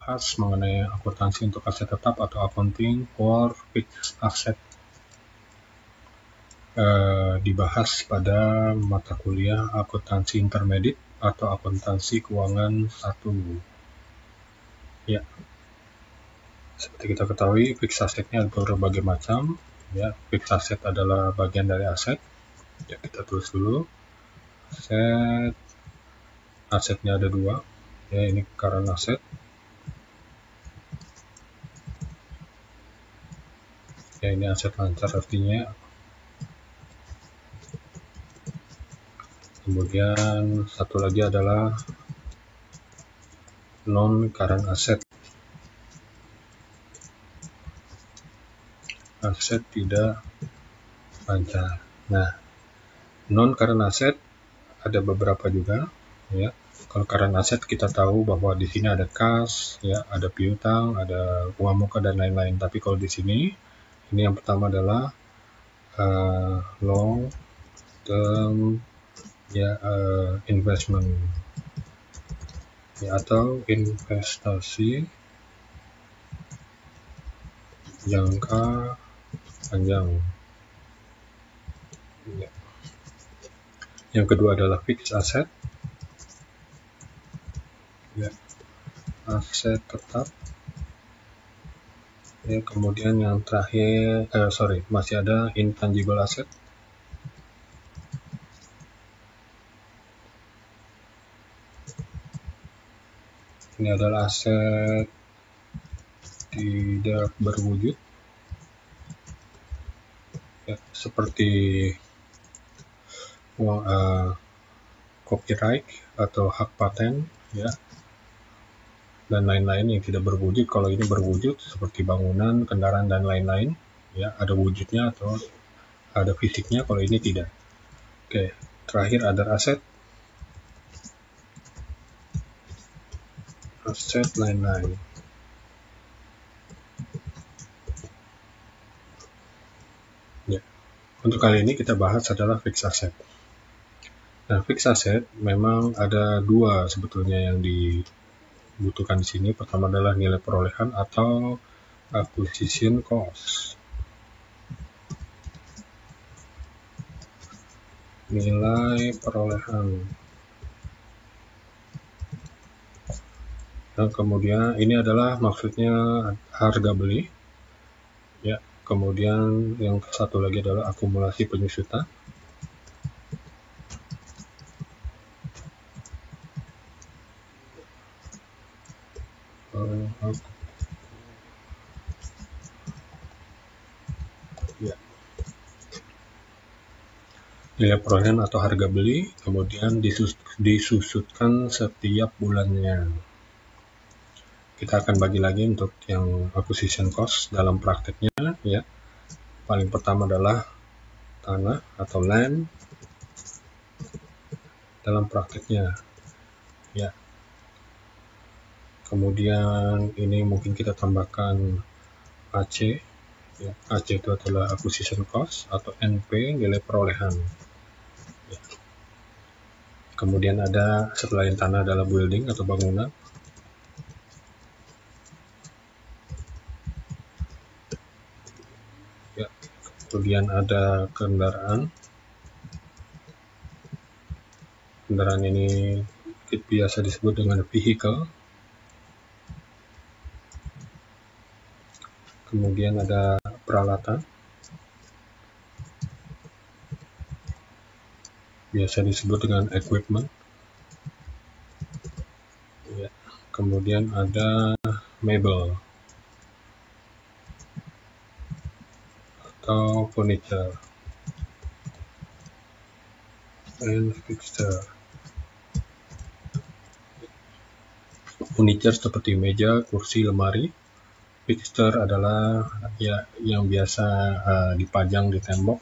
bahas mengenai akuntansi untuk aset tetap atau accounting for fixed asset. Dibahas pada mata kuliah akuntansi intermediate atau akuntansi keuangan 1. Ya, seperti kita ketahui, fixed assetnya ada berbagai macam. Ya, fixed asset adalah bagian dari aset. Ya, kita tulis dulu. Asetnya ada 2. Ya, ini current asset. Ya, ini aset lancar artinya. Kemudian satu lagi adalah non current asset. Aset tidak lancar. Nah, non current asset ada beberapa juga, ya. Kalau current asset kita tahu bahwa di sini ada kas, ya, ada piutang, ada uang muka dan lain-lain. Tapi kalau di sini, ini yang pertama adalah long term, ya, investment, ya, atau investasi jangka panjang. Ya. Yang kedua adalah fixed asset, ya, aset tetap. Ya, kemudian yang terakhir, masih ada intangible asset. Ini adalah aset tidak berwujud, ya, seperti copyright atau hak paten, ya, dan lain-lain yang tidak berwujud. Kalau ini berwujud seperti bangunan, kendaraan dan lain-lain, ya, ada wujudnya atau ada fisiknya. Kalau ini tidak. Oke, terakhir ada aset lain-lain. Ya. Untuk kali ini kita bahas adalah fixed asset. Nah, fixed asset memang ada 2 sebetulnya yang dibutuhkan di sini. Pertama adalah nilai perolehan atau acquisition cost. Nilai perolehan. Dan kemudian ini adalah maksudnya harga beli. Ya, kemudian yang satu lagi adalah akumulasi penyusutan. Ya. Nilai perolehan atau harga beli, kemudian disusutkan setiap bulannya. Kita akan bagi lagi untuk yang acquisition cost dalam prakteknya, ya. Paling pertama adalah tanah atau land dalam prakteknya, ya. Kemudian ini mungkin kita tambahkan AC, ya. AC itu adalah acquisition cost atau NP, nilai perolehan, ya. Kemudian ada selain tanah adalah building atau bangunan. Ya. Kemudian ada kendaraan. Kendaraan ini biasa disebut dengan vehicle. Kemudian ada peralatan. Biasa disebut dengan equipment. Ya. Kemudian ada mebel atau furniture and fixture. Furniture seperti meja, kursi, lemari. Fixture adalah, ya, yang biasa dipajang di tembok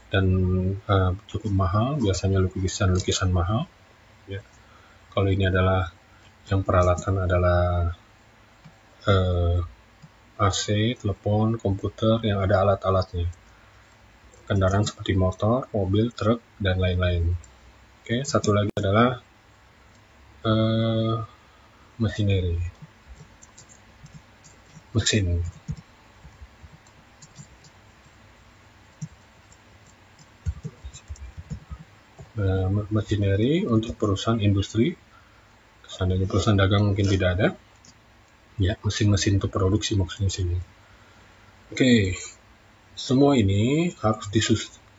dan cukup mahal, biasanya lukisan mahal, ya. Kalau ini adalah yang peralatan adalah AC, telepon, komputer yang ada alat-alatnya. Kendaraan seperti motor, mobil, truk, dan lain-lain. Oke, satu lagi adalah machinery. mesin. Machinery untuk perusahaan industri, seandainya perusahaan dagang mungkin tidak ada, ya mesin-mesin untuk produksi maksudnya sini. Oke, semua ini harus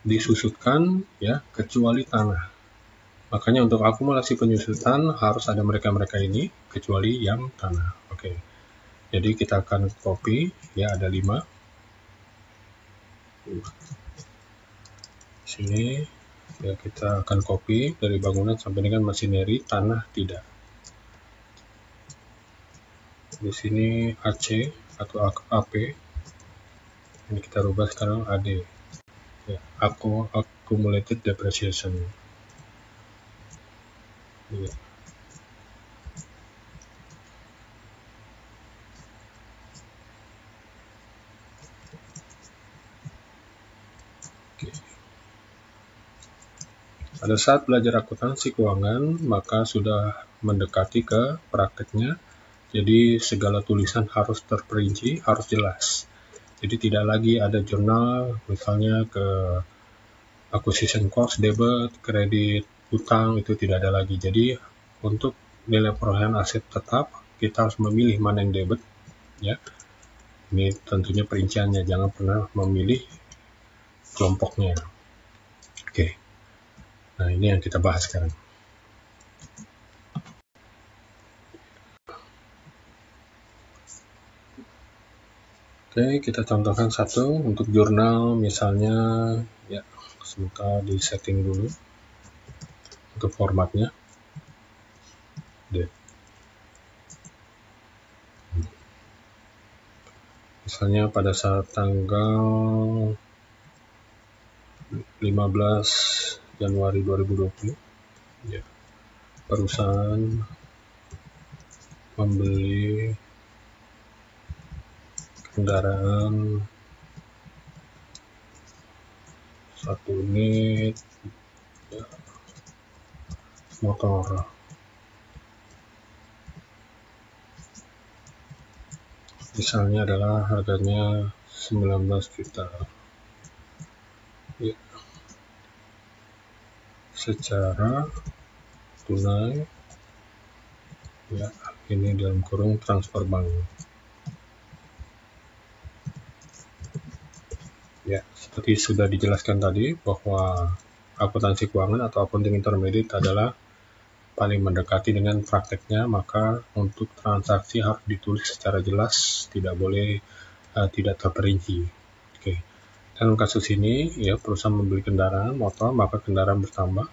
disusutkan ya, kecuali tanah. Makanya untuk akumulasi penyusutan harus ada mereka-mereka ini, kecuali yang tanah. Oke, jadi kita akan copy, ya ada 5. Sini ya kita akan copy dari bangunan sampai dengan machinery, tanah tidak. Di sini AC atau AP, ini kita rubah sekarang AD, ya, accumulated depreciation. Ya. Oke. Pada saat belajar akuntansi keuangan, maka sudah mendekati ke prakteknya. Jadi segala tulisan harus terperinci, harus jelas. Jadi tidak lagi ada jurnal, misalnya ke acquisition cost, debit, kredit, utang, itu tidak ada lagi. Jadi untuk nilai perolehan aset tetap, kita harus memilih mana yang debit, ya. Ini tentunya perinciannya, jangan pernah memilih kelompoknya. Oke. Nah, ini yang kita bahas sekarang. Oke, kita contohkan satu untuk jurnal, misalnya, ya, sebentar di setting dulu untuk formatnya. Misalnya pada saat tanggal 15 Januari 2020, ya, perusahaan membeli kendaraan 1 unit, ya, motor. Misalnya adalah harganya 19 juta. Ya. Secara tunai, ya, ini dalam kurung transfer bank. Ya, seperti sudah dijelaskan tadi bahwa akuntansi keuangan atau accounting intermediate adalah paling mendekati dengan prakteknya, maka untuk transaksi harus ditulis secara jelas, tidak boleh tidak terperinci. Oke. Dalam kasus ini, ya, perusahaan membeli kendaraan motor, maka kendaraan bertambah.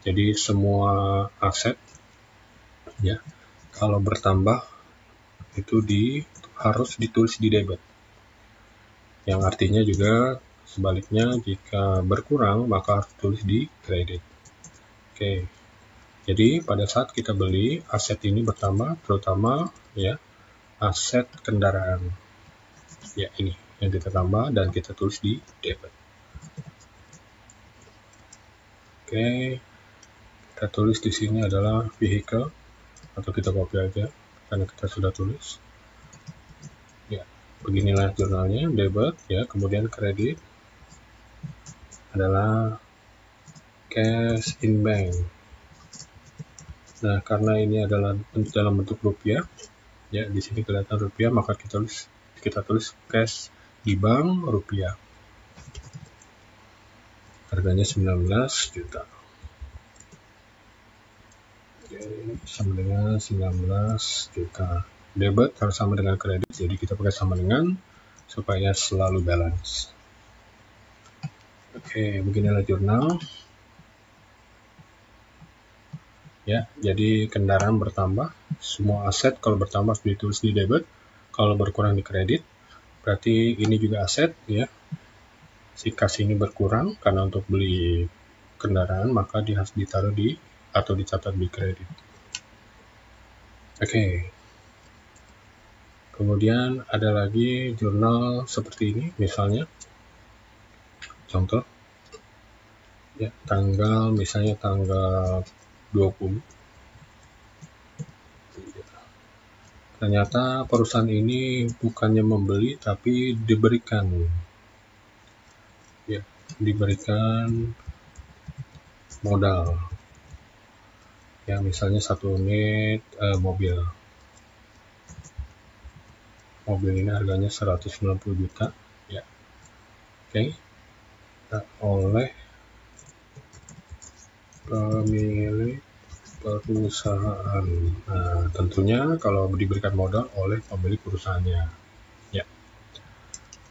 Jadi semua aset, ya, kalau bertambah itu harus ditulis di debit. Yang artinya juga sebaliknya, jika berkurang maka harus tulis di kredit. Oke. Jadi pada saat kita beli, aset ini bertambah, terutama ya aset kendaraan. Ya, ini yang kita tambah dan kita tulis di debit. Oke. Kita tulis di sini adalah vehicle, atau kita copy aja karena kita sudah tulis. Ya, beginilah jurnalnya, debit, ya, kemudian kredit adalah cash in bank. Nah, karena ini adalah dalam bentuk rupiah, ya, di sini kelihatan rupiah, maka kita tulis cash di bank rupiah. Harganya 19 juta. Oke, sama dengan 19 juta. Debit harus sama dengan kredit, jadi kita pakai sama dengan supaya selalu balance. Oke, beginilah jurnal. Ya, jadi kendaraan bertambah, semua aset kalau bertambah ditulis di debit, kalau berkurang di kredit. Berarti ini juga aset, ya. Si kas ini berkurang karena untuk beli kendaraan, maka dia harus ditaruh di atau dicatat di kredit. Oke. Kemudian ada lagi jurnal seperti ini, misalnya contoh, ya, misalnya tanggal 20. Ternyata perusahaan ini bukannya membeli tapi diberikan, ya, diberikan modal. Ya, misalnya 1 unit mobil. Mobil ini harganya 190 juta, ya. Oke. Nah, oleh pemilik perusahaan. Nah, tentunya kalau diberikan modal oleh pemilik perusahaannya. Ya.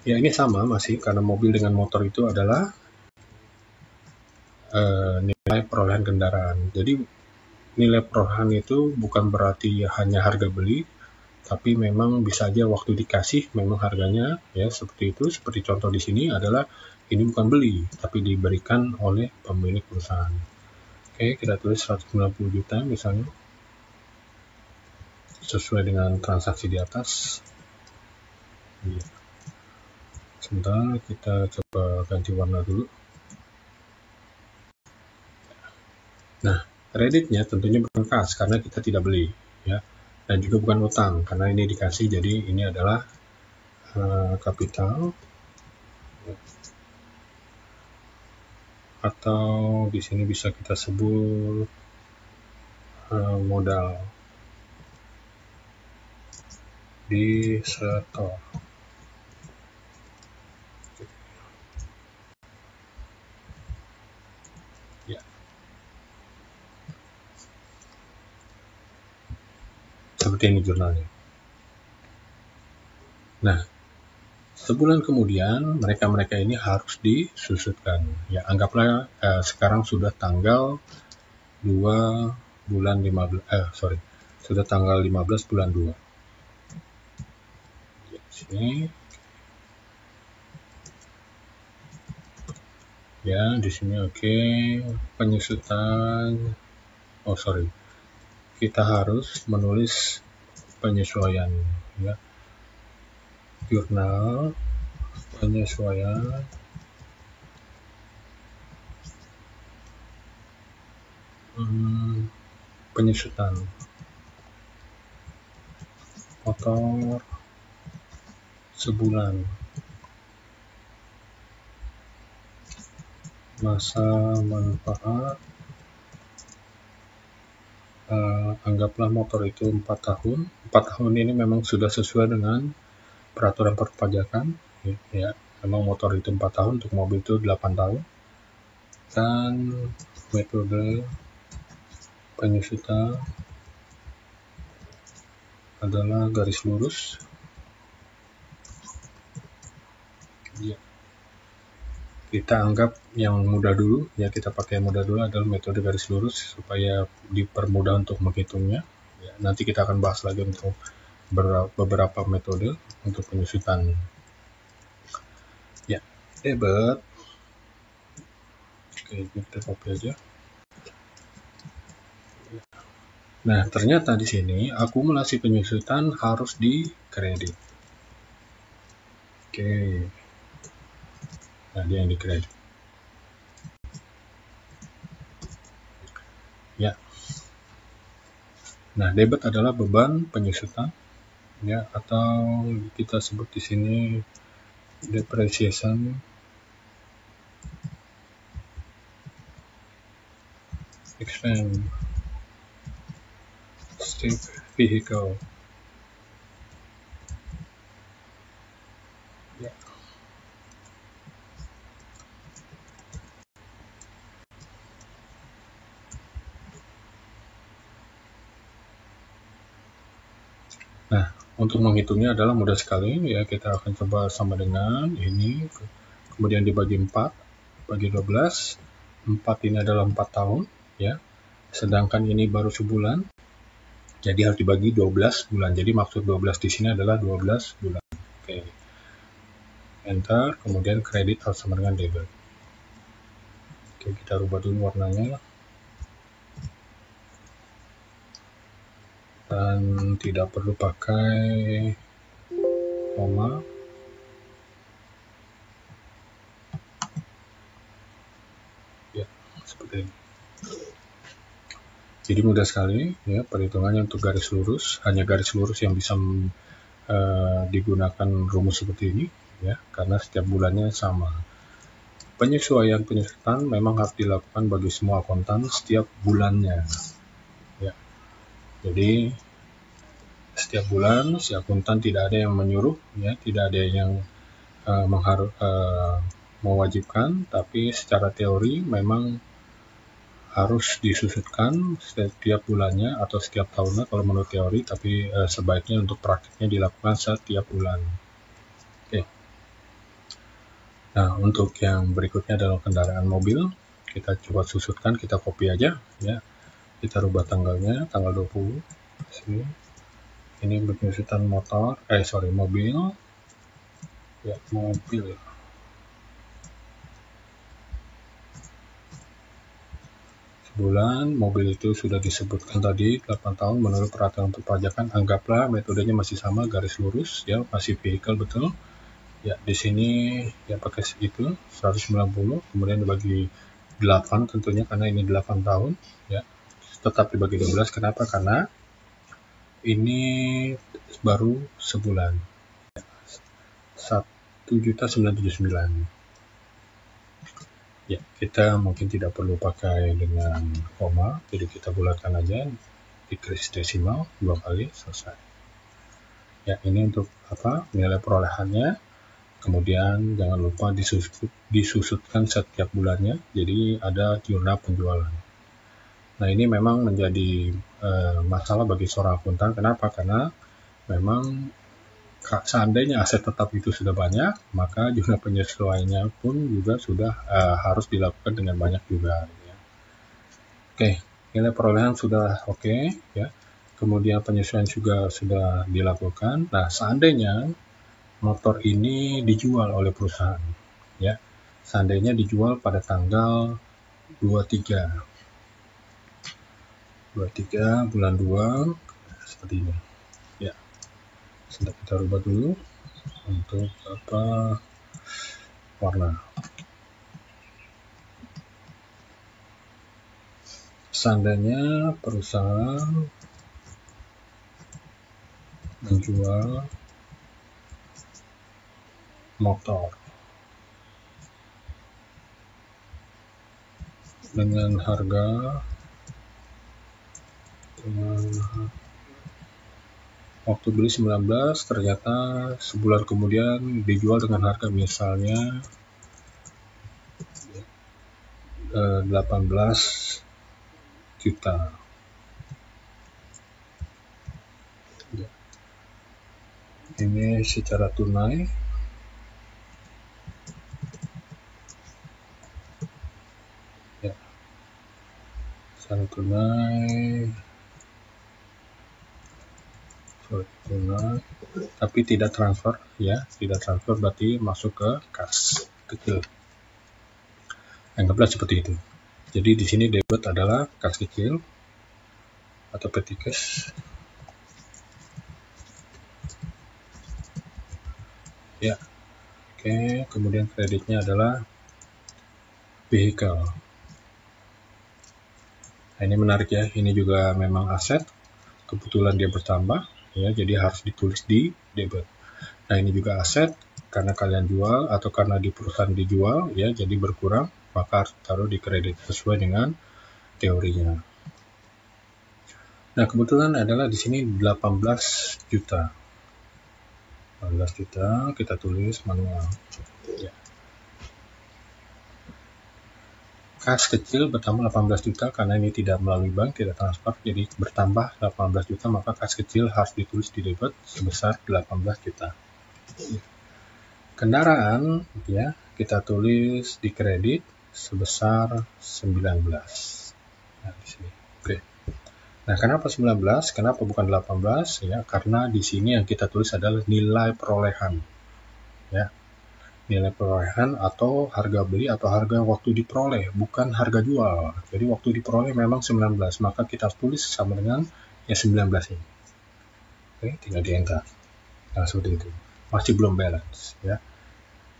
Ya, ini sama masih karena mobil dengan motor itu adalah nilai perolehan kendaraan. Jadi nilai perolehan itu bukan berarti hanya harga beli, tapi memang bisa aja waktu dikasih memang harganya ya seperti itu. Seperti contoh di sini adalah ini bukan beli, tapi diberikan oleh pemilik perusahaan. Oke, kita tulis 190 juta misalnya, sesuai dengan transaksi di atas. Ya. Sebentar, kita coba ganti warna dulu. Nah, kreditnya tentunya bukan kas karena kita tidak beli, ya, dan juga bukan utang karena ini dikasih. Jadi ini adalah kapital, atau di sini bisa kita sebut modal di setor. Ya. Seperti ini jurnalnya. Nah, sebulan kemudian mereka ini harus disusutkan. Ya, anggaplah sekarang sudah tanggal 2 bulan 15 sudah tanggal 15 bulan 2. Ya, sini. Ya, di sini oke. Penyusutan. Kita harus menulis penyesuaian, ya. Jurnal penyesuaian penyusutan motor sebulan, masa manfaat anggaplah motor itu 4 tahun. 4 tahun ini memang sudah sesuai dengan peraturan perpajakan, ya. Memang motor itu 4 tahun, untuk mobil itu 8 tahun. Dan metode penyusutan adalah garis lurus. Ya. Kita anggap yang mudah dulu, ya, kita pakai yang mudah dulu adalah metode garis lurus supaya dipermudah untuk menghitungnya. Ya, nanti kita akan bahas lagi untuk beberapa metode untuk penyusutan. Ya, debit. Oke, kita copy aja. Nah, ternyata di sini akumulasi penyusutan harus di kredit. Oke. Nah, dia yang di kredit. Ya. Nah, debit adalah beban penyusutan, ya, atau kita sebut di sini depreciation expense vehicle. Ya. Nah, untuk menghitungnya adalah mudah sekali, ya. Kita akan coba sama dengan ini, kemudian dibagi 4, bagi 12. 4 ini adalah 4 tahun, ya. Sedangkan ini baru sebulan, jadi harus dibagi 12 bulan. Jadi maksud 12 di sini adalah 12 bulan. Oke. Enter, kemudian kredit harus sama dengan debit. Oke, kita rubah dulu warnanya. Dan tidak perlu pakai koma. Ya, seperti ini. Jadi mudah sekali ya perhitungannya untuk garis lurus, hanya garis lurus yang bisa digunakan rumus seperti ini ya, karena setiap bulannya sama. Penyesuaian penyusutan memang harus dilakukan bagi semua akuntan setiap bulannya ya. Jadi setiap bulan si akuntan tidak ada yang menyuruh ya, tidak ada yang mewajibkan, tapi secara teori memang harus disusutkan setiap bulannya atau setiap tahunnya kalau menurut teori, tapi sebaiknya untuk praktiknya dilakukan setiap bulan. Oke. Nah, untuk yang berikutnya adalah kendaraan mobil. Kita coba susutkan, kita copy aja ya. Kita rubah tanggalnya, tanggal 20. Sini. Ini penyusutan mobil. Ya, mobil. Bulan, mobil itu sudah disebutkan tadi 8 tahun menurut peraturan perpajakan, anggaplah metodenya masih sama, garis lurus ya, masih vehicle betul. Ya, di sini ya pakai itu 190, kemudian dibagi 8 tentunya karena ini 8 tahun ya. Tetap dibagi 12, kenapa? Karena ini baru sebulan. 1.979. Ya, kita mungkin tidak perlu pakai dengan koma, jadi kita bulatkan aja, dikris desimal 2 kali, selesai. Ya, ini untuk apa? Nilai perolehannya. Kemudian jangan lupa disusutkan setiap bulannya, jadi ada jurnal penjualan. Nah, ini memang menjadi masalah bagi seorang akuntan. Kenapa? Karena memang seandainya aset tetap itu sudah banyak, maka jumlah penyesuaiannya pun juga sudah harus dilakukan dengan banyak juga. Ya. Oke, nilai perolehan sudah oke, ya. Kemudian penyesuaian juga sudah dilakukan. Nah, seandainya motor ini dijual oleh perusahaan, ya. Seandainya dijual pada tanggal 23 bulan 2 seperti ini. Ya. Sudah kita rubah dulu untuk apa warna. Seandainya perusahaan menjual motor dengan harga waktu beli 19, ternyata sebulan kemudian dijual dengan harga misalnya 18 juta. Ini secara tunai. Ya. Secara tunai. Tapi tidak transfer ya, tidak transfer berarti masuk ke kas kecil. Anggaplah seperti itu. Jadi di sini debit adalah kas kecil atau petty cash. Ya. Oke, kemudian kreditnya adalah vehicle. Nah, ini menarik ya, ini juga memang aset. Kebetulan dia bertambah ya, jadi harus ditulis di debit. Nah, ini juga aset karena kalian jual atau karena di perusahaan dijual ya, jadi berkurang, maka harus taruh di kredit sesuai dengan teorinya. Nah, kebetulan adalah di sini 18 juta. 18 juta kita tulis manual. Ya. Kas kecil bertambah 18 juta karena ini tidak melalui bank, tidak transfer, jadi bertambah 18 juta, maka kas kecil harus ditulis di debit sebesar 18 juta. Kendaraan ya, kita tulis di kredit sebesar 19. Nah, di sini. Oke. Nah, kenapa 19? Kenapa bukan 18? Ya, karena di sini yang kita tulis adalah nilai perolehan. Ya. Nilai perolehan atau harga beli atau harga waktu diperoleh, bukan harga jual. Jadi waktu diperoleh memang 19, maka kita tulis sama dengan yang 19 ini. Oke, tinggal di enter. Nah, seperti itu. Masih belum balance ya.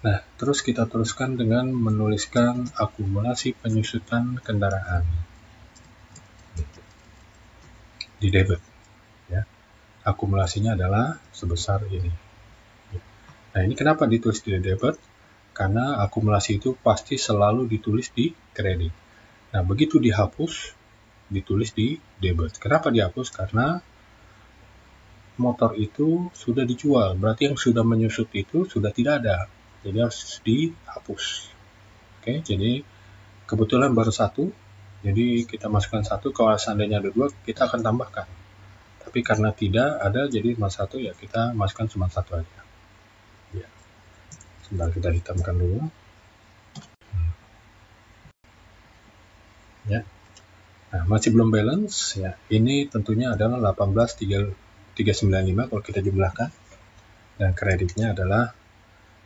Nah, terus kita teruskan dengan menuliskan akumulasi penyusutan kendaraan. di debit, ya. Akumulasinya adalah sebesar ini. Nah, ini kenapa ditulis di debit? Karena akumulasi itu pasti selalu ditulis di kredit. Nah, begitu dihapus, ditulis di debit. Kenapa dihapus? Karena motor itu sudah dijual, berarti yang sudah menyusut itu sudah tidak ada, jadi harus dihapus. Oke, jadi kebetulan baru satu, jadi kita masukkan satu. Kalau seandainya ada dua, kita akan tambahkan, tapi karena tidak ada, jadi cuma satu, ya kita masukkan cuma satu aja. Ya, sebentar, kita hitamkan dulu. Ya, nah masih belum balance. Ya, ini tentunya adalah 18.395 kalau kita jumlahkan, dan kreditnya adalah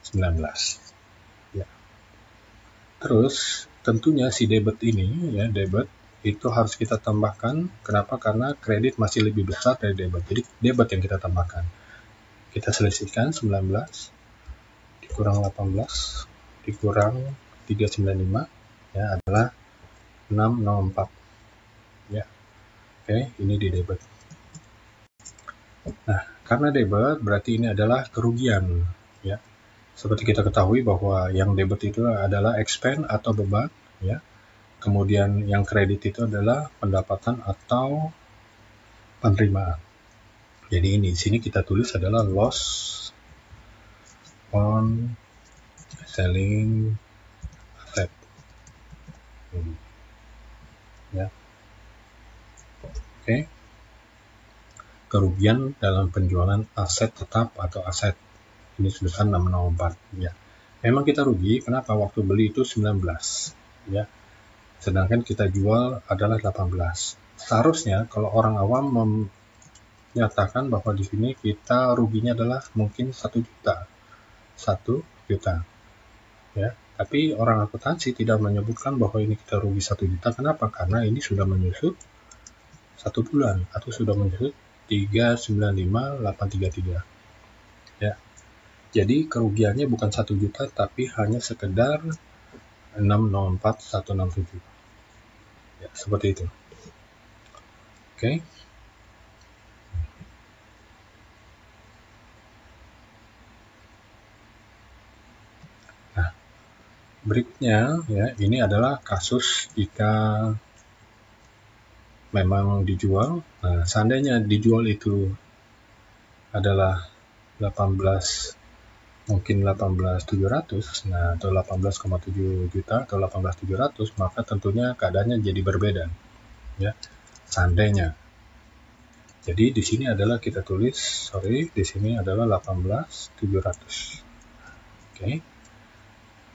19. Ya. Terus tentunya si debit ini, ya, debit itu harus kita tambahkan. Kenapa? Karena kredit masih lebih besar dari debit. Jadi debit yang kita tambahkan. Kita selisihkan 19 dikurang 18 dikurang 395, ya, adalah 604. Ya. Oke, ini di debit. Nah, karena debit berarti ini adalah kerugian, ya. Seperti kita ketahui bahwa yang debit itu adalah expense atau beban, ya. Kemudian yang kredit itu adalah pendapatan atau penerimaan. Jadi ini di sini kita tulis adalah loss on selling asset. Ya. Oke. Kerugian dalam penjualan aset tetap atau aset. Ini sebesar 604, ya. Memang kita rugi, kenapa? Waktu beli itu 19, ya. Sedangkan kita jual adalah 18. Seharusnya kalau orang awam menyatakan bahwa di sini kita ruginya adalah mungkin 1 juta. 1 juta. Ya. Tapi orang akuntansi tidak menyebutkan bahwa ini kita rugi 1 juta. Kenapa? Karena ini sudah menyusut 1 bulan atau sudah menyusut 395.833. Ya. Jadi kerugiannya bukan 1 juta tapi hanya sekedar 604.167. Ya, seperti itu. Oke. Nah, berikutnya, ya, ini adalah kasus jika memang dijual. Nah, seandainya dijual itu adalah 18, mungkin 18.700, nah, atau 18,7 juta atau 18.700, maka tentunya keadaannya jadi berbeda, ya. Seandainya. Jadi di sini adalah kita tulis, di sini adalah 18.700. Oke.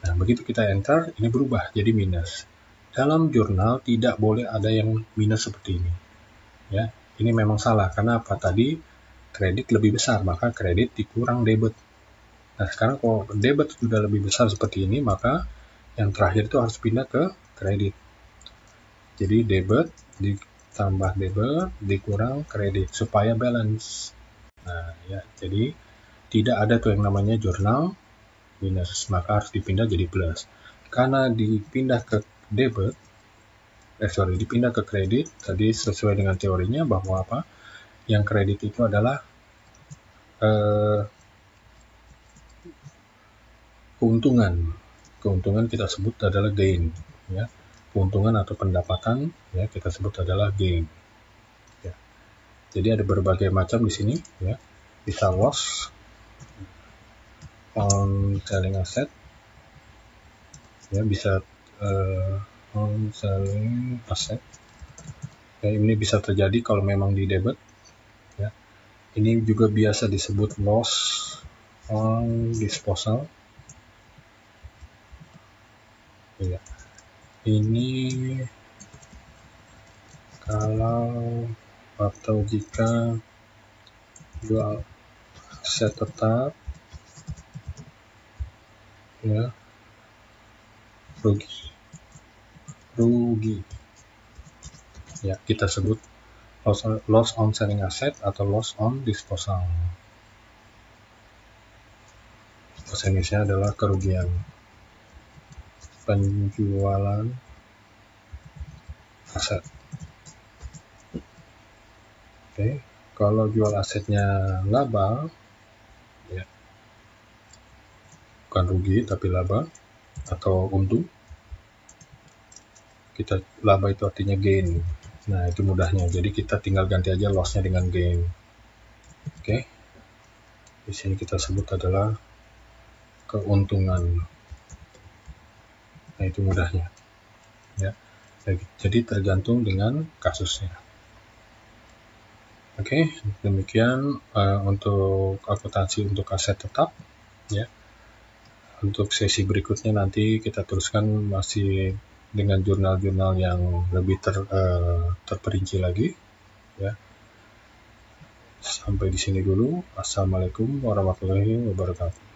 Nah, begitu kita enter, ini berubah jadi minus. Dalam jurnal tidak boleh ada yang minus seperti ini. Ya, ini memang salah karena apa? Tadi kredit lebih besar, maka kredit dikurang debit. Nah, sekarang kalau debit sudah lebih besar seperti ini, maka yang terakhir itu harus pindah ke kredit. Jadi debit ditambah debit dikurang kredit supaya balance. Nah, ya, jadi tidak ada tuh yang namanya jurnal minus, maka harus dipindah jadi plus. Karena dipindah ke debit, dipindah ke kredit, tadi sesuai dengan teorinya bahwa apa? Yang kredit itu adalah keuntungan. Keuntungan kita sebut adalah gain, ya. Keuntungan atau pendapatan, ya, kita sebut adalah gain. Ya. Jadi ada berbagai macam di sini, ya. Bisa loss on selling asset, ya, bisa on selling asset. Ya, ini bisa terjadi kalau memang di debit, ya. Ini juga biasa disebut loss on disposal. Ya. Ini kalau atau jika jual aset tetap, ya, rugi, ya, kita sebut loss on selling asset atau loss on disposal. Bahasa Indonesia adalah kerugian penjualan aset. Oke, kalau jual asetnya laba, ya, bukan rugi tapi laba atau untung. Kita laba itu artinya gain. Nah, itu mudahnya. Jadi kita tinggal ganti aja loss-nya dengan gain. Oke. Di sini kita sebut adalah keuntungan. Nah, itu mudahnya. Ya. Jadi tergantung dengan kasusnya. Oke, demikian untuk akuntansi untuk aset tetap. Ya. Untuk sesi berikutnya nanti kita teruskan masih dengan jurnal-jurnal yang lebih terperinci lagi. Ya. Sampai di sini dulu. Assalamualaikum warahmatullahi wabarakatuh.